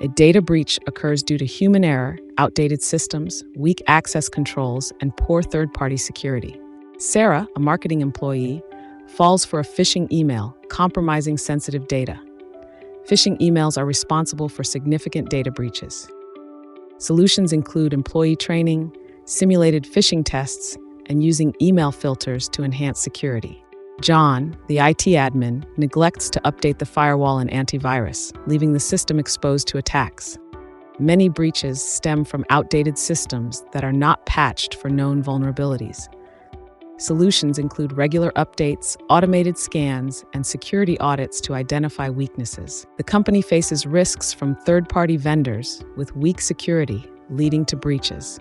A data breach occurs due to human error, outdated systems, weak access controls, and poor third-party security. Sarah, a marketing employee, falls for a phishing email, compromising sensitive data. Phishing emails are responsible for significant data breaches. Solutions include employee training, simulated phishing tests, and using email filters to enhance security. John, the IT admin, neglects to update the firewall and antivirus, leaving the system exposed to attacks. Many breaches stem from outdated systems that are not patched for known vulnerabilities. Solutions include regular updates, automated scans, and security audits to identify weaknesses. The company faces risks from third-party vendors with weak security, leading to breaches.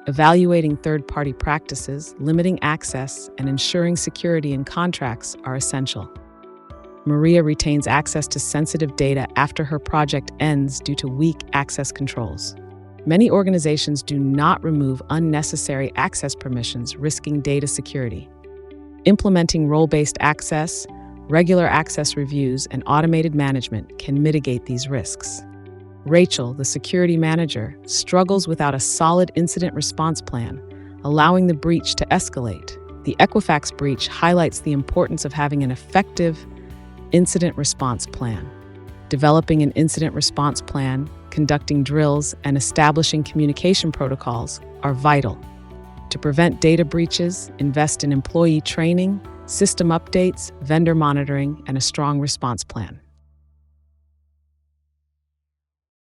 Evaluating third-party practices, limiting access, and ensuring security in contracts are essential. Maria retains access to sensitive data after her project ends due to weak access controls. Many organizations do not remove unnecessary access permissions, risking data security. Implementing role-based access, regular access reviews, and automated management can mitigate these risks. Rachel, the security manager, struggles without a solid incident response plan, allowing the breach to escalate. The Equifax breach highlights the importance of having an effective incident response plan. Developing an incident response plan, conducting drills, and establishing communication protocols are vital. To prevent data breaches, invest in employee training, system updates, vendor monitoring, and a strong response plan.